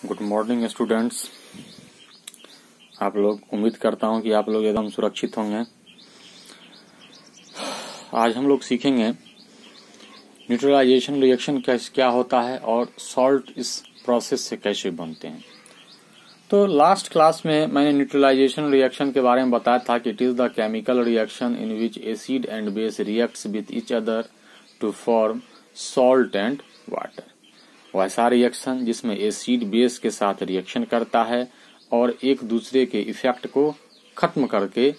Good morning students. आप लोग, उम्मीद करता हूं कि आप लोग एकदम सुरक्षित होंगे। आज हम लोग सीखेंगे न्यूट्रलाइजेशन रिएक्शन क्या होता है और सॉल्ट इस प्रोसेस से कैसे बनते हैं। तो लास्ट क्लास में मैंने न्यूट्रलाइजेशन रिएक्शन के बारे में बताया था कि it is the chemical reaction in which acid and base reacts with each other to form salt and water. वैसा रिएक्शन जिसमें एसिड बेस के साथ रिएक्शन करता है और एक दूसरे के इफेक्ट को खत्म करके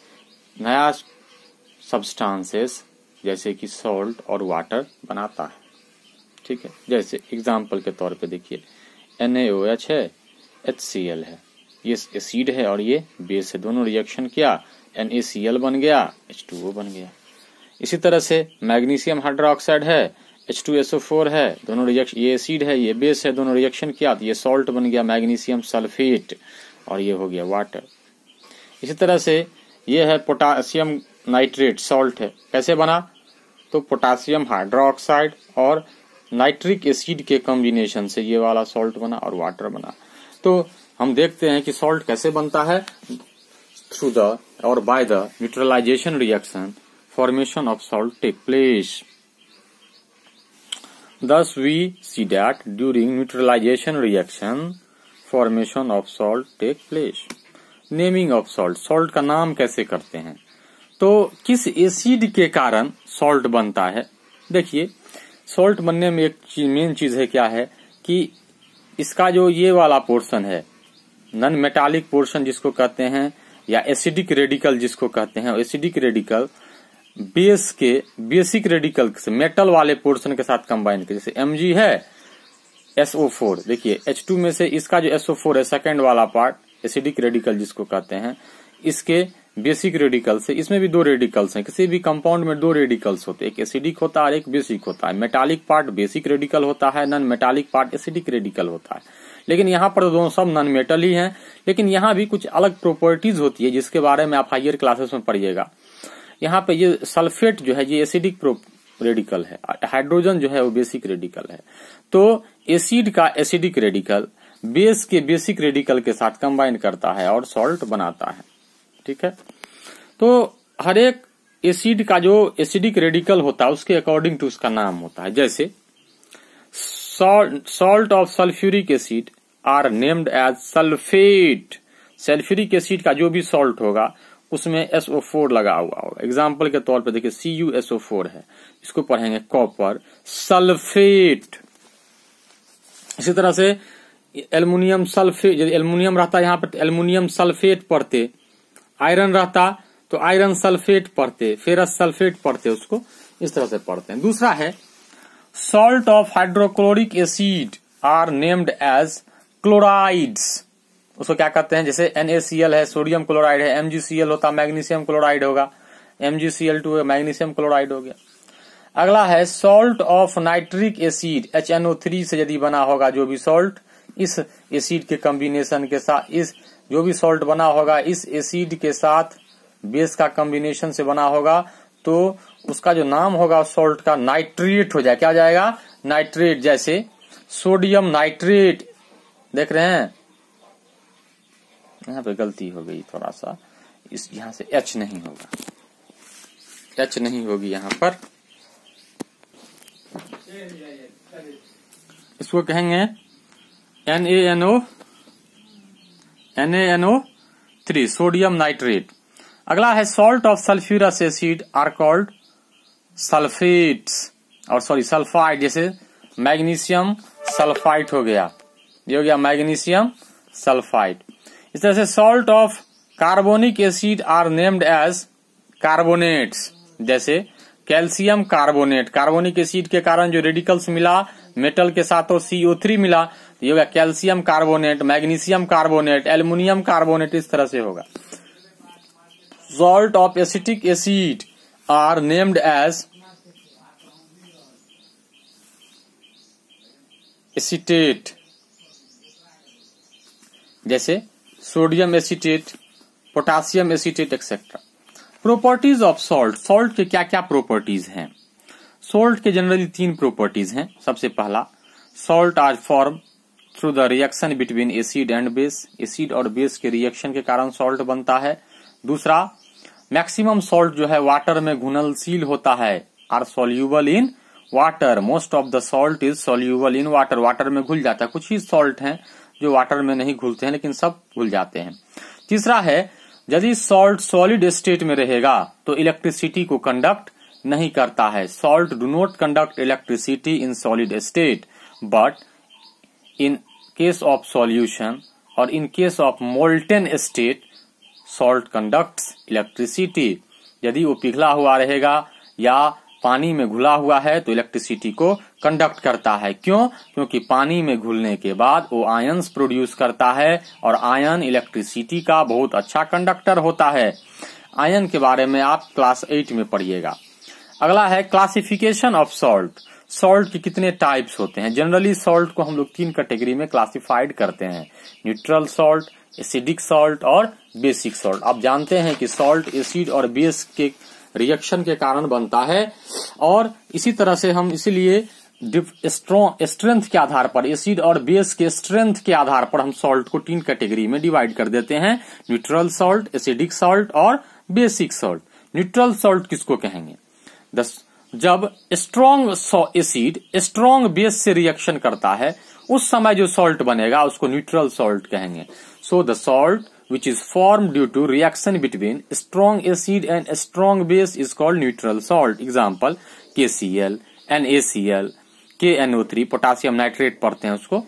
नया सब्सटेंसेस जैसे कि सॉल्ट और वाटर बनाता है। ठीक है, जैसे एग्जांपल के तौर पे देखिए NaOH है, HCl है, ये एसिड है और ये बेस है। दोनों रिएक्शन किया, NaCl बन गया, H2O बन गया। इसी तरह से मैग्नीशियम हाइड्रोक्साइड है, H2SO4 है, दोनों रिएक्शन, ये एसिड है ये बेस है, दोनों रिएक्शन किया तो ये सॉल्ट बन गया मैग्नीशियम सल्फेट और ये हो गया वाटर। इसी तरह से ये है पोटासियम नाइट्रेट, सॉल्ट है, कैसे बना तो पोटासियम हाइड्रोक्साइड और नाइट्रिक एसिड के कॉम्बिनेशन से ये वाला सॉल्ट बना और वाटर बना। तो हम देखते हैं कि सॉल्ट कैसे बनता है। थ्रू द और by the neutralisation reaction formation of salt take place. Thus we see that during neutralization reaction formation of salt take place. Naming of salt, salt का नाम कैसे करते हैं तो किस एसिड के कारण सॉल्ट बनता है। देखिए सॉल्ट बनने में एक मेन चीज है, क्या है कि इसका जो ये वाला पोर्शन है नॉन मेटालिक पोर्शन जिसको कहते हैं या एसिडिक रेडिकल जिसको कहते हैं, एसिडिक रेडिकल बेस के बेसिक रेडिकल से मेटल वाले पोर्शन के साथ कंबाइन कर, जैसे Mg है SO4, देखिए H2 में से इसका जो SO4 है सेकंड वाला पार्ट एसिडिक रेडिकल जिसको कहते हैं, इसके बेसिक रेडिकल से, इसमें भी दो रेडिकल्स हैं। किसी भी कंपाउंड में दो रेडिकल्स होते हैं, एक एसिडिक होता है और एक बेसिक होता है। मेटालिक पार्ट बेसिक रेडिकल होता है, non metallic part acidic radical होता है। लेकिन यहाँ पर दोनों सब नॉन मेटल ही हैं, लेकिन यहाँ भी कुछ अलग प्रॉपर्टीज होती है जिसके बारे में आप हायर क्लासेस में पढ़िएगा। यहाँ पे ये सल्फेट जो है ये एसिडिक रेडिकल है, हाइड्रोजन जो है वो बेसिक रेडिकल है। तो एसिड का एसिडिक रेडिकल बेस के बेसिक रेडिकल के साथ कंबाइन करता है और सॉल्ट बनाता है। ठीक है, तो हर एक एसिड का जो एसिडिक रेडिकल होता है उसके अकॉर्डिंग टू उसका नाम होता है। जैसे salt of sulphuric acid are named as sulphate. Sulphuric acid का जो भी सॉल्ट होगा उसमें SO4 लगा हुआ होगा। एग्जाम्पल के तौर पे देखिए CuSO4 है, इसको पढ़ेंगे कॉपर सल्फेट। इसी तरह से एल्युमिनियम सल्फेट, यदि एल्युमिनियम रहता यहाँ पर एल्युमिनियम सल्फेट पढ़ते, आयरन रहता तो आयरन सल्फेट पढ़ते, फेरस सल्फेट पढ़ते, उसको इस तरह से पढ़ते हैं। दूसरा है salt of hydrochloric acid are named as chlorides. उसको क्या कहते हैं, जैसे NaCl है सोडियम क्लोराइड है, MgCl होता मैग्नीशियम क्लोराइड होगा, MgCl2 मैग्नीशियम क्लोराइड हो गया। अगला है salt of nitric acid, HNO3 से यदि बना होगा जो भी सॉल्ट, इस एसिड के कॉम्बिनेशन के साथ, इस जो भी सॉल्ट बना होगा इस एसिड के साथ बेस का कॉम्बिनेशन से बना होगा तो उसका जो नाम होगा सॉल्ट का नाइट्रेट हो जाए। क्या जाएगा, नाइट्रेट। जैसे सोडियम नाइट्रेट, देख रहे हैं यहाँ पे गलती हो गई थोड़ा सा, इस यहाँ से H नहीं होगा, H नहीं होगी यहाँ पर, इसको कहेंगे NaNO3 सोडियम नाइट्रेट। अगला है salt of sulphurous acid are called sulphates और सल्फाइड। जैसे मैग्नीशियम सल्फाइड हो गया, ये हो गया मैग्नीशियम सल्फाइड। इस तरह से salt of carbonic acid are named as carbonates. जैसे कैल्शियम कार्बोनेट, कार्बोनिक एसिड के कारण जो रेडिकल्स मिला मेटल के साथ और CO3 मिला तो ये होगा calcium carbonate, magnesium carbonate, aluminium carbonate, इस तरह से होगा। Salt of acetic acid are named as acetate. जैसे sodium acetate, potassium acetate etcetera. Properties of salt, salt के क्या क्या प्रॉपर्टीज हैं। सॉल्ट के जनरली 3 प्रॉपर्टीज हैं। सबसे पहला salt are form through the reaction between acid and base, acid और बेस के रिएक्शन के कारण सॉल्ट बनता है। दूसरा, मैक्सिमम सॉल्ट जो है वाटर में घुलनशील होता है, are soluble in water, most of the salt is soluble in water, water में घुल जाता है। कुछ ही सॉल्ट हैं जो वाटर में नहीं घुलते हैं, लेकिन सब घुल जाते हैं। तीसरा है, यदि सॉल्ट सॉलिड स्टेट में रहेगा तो इलेक्ट्रिसिटी को कंडक्ट नहीं करता है। Salt do not conduct electricity in solid state, but in case of solution और in case of molten state salt conducts electricity. यदि वो पिघला हुआ रहेगा या पानी में घुला हुआ है तो इलेक्ट्रिसिटी को कंडक्ट करता है। क्यों? क्योंकि पानी में घुलने के बाद वो आयंस प्रोड्यूस करता है और आयन इलेक्ट्रिसिटी का बहुत अच्छा कंडक्टर होता है। आयन के बारे में आप क्लास 8 में पढ़िएगा। अगला है क्लासिफिकेशन ऑफ सॉल्ट। सॉल्ट के कितने टाइप्स होते हैं? जनरली सॉल्ट को हम लोग 3 कैटेगरी में क्लासिफाइड करते हैं, न्यूट्रल सॉल्ट, एसिडिक सॉल्ट और बेसिक सॉल्ट। आप जानते हैं कि सॉल्ट एसिड और बेस के रिएक्शन के कारण बनता है और इसी तरह से हम इसीलिए स्ट्रेंथ के आधार पर, एसिड और बेस के स्ट्रेंथ के आधार पर हम सॉल्ट को 3 कैटेगरी में डिवाइड कर देते हैं, न्यूट्रल सॉल्ट, एसिडिक सॉल्ट और बेसिक सॉल्ट। न्यूट्रल सॉल्ट किसको कहेंगे? जब स्ट्रॉन्ग एसिड स्ट्रॉन्ग बेस से रिएक्शन करता है उस समय जो सॉल्ट बनेगा उसको न्यूट्रल सॉल्ट कहेंगे। So the salt which is formed due to reaction between strong acid and strong base is called neutral salt. Example, KCl, NaCl, KNO3, potassium nitrate पढ़ते हैं उसको,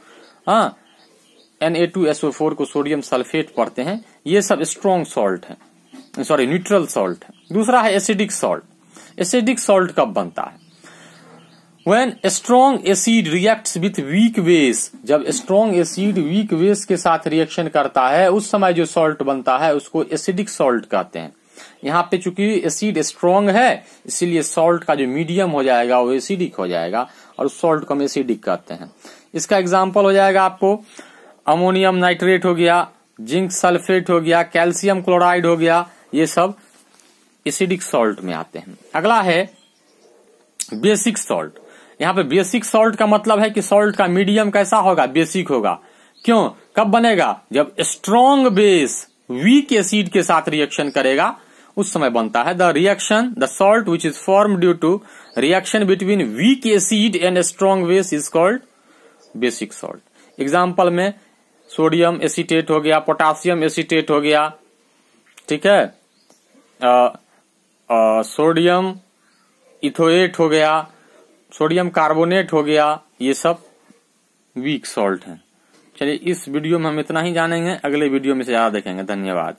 हाँ, Na2SO4 को सोडियम सल्फेट पढ़ते हैं। ये सब स्ट्रॉन्ग सॉल्ट है, सॉरी न्यूट्रल सॉल्ट है। दूसरा है एसिडिक सॉल्ट। एसिडिक सॉल्ट कब बनता है? When strong acid reacts with weak base, जब strong acid weak base के साथ रिएक्शन करता है उस समय जो सॉल्ट बनता है उसको एसिडिक सॉल्ट कहते हैं। यहाँ पे चूंकि एसिड स्ट्रॉन्ग है इसीलिए सॉल्ट का जो मीडियम हो जाएगा वो एसिडिक हो जाएगा और उस सॉल्ट को हम एसिडिक कहते हैं। इसका एग्जाम्पल हो जाएगा आपको अमोनियम नाइट्रेट हो गया, जिंक सल्फेट हो गया, कैल्शियम क्लोराइड हो गया, ये सब एसिडिक सॉल्ट में आते हैं। अगला है बेसिक सॉल्ट। यहाँ पे बेसिक सॉल्ट का मतलब है कि सॉल्ट का मीडियम कैसा होगा? बेसिक होगा। क्यों? कब बनेगा? जब स्ट्रॉन्ग बेस वीक एसिड के साथ रिएक्शन करेगा उस समय बनता है। The salt which is form due to reaction between weak acid and strong base is called basic salt. Example में सोडियम एसीटेट हो गया, पोटासियम एसीटेट हो गया, ठीक है, सोडियम इथोएट हो गया, सोडियम कार्बोनेट हो गया, ये सब वीक सॉल्ट हैं। चलिए इस वीडियो में हम इतना ही जानेंगे, अगले वीडियो में से ज्यादा देखेंगे। धन्यवाद।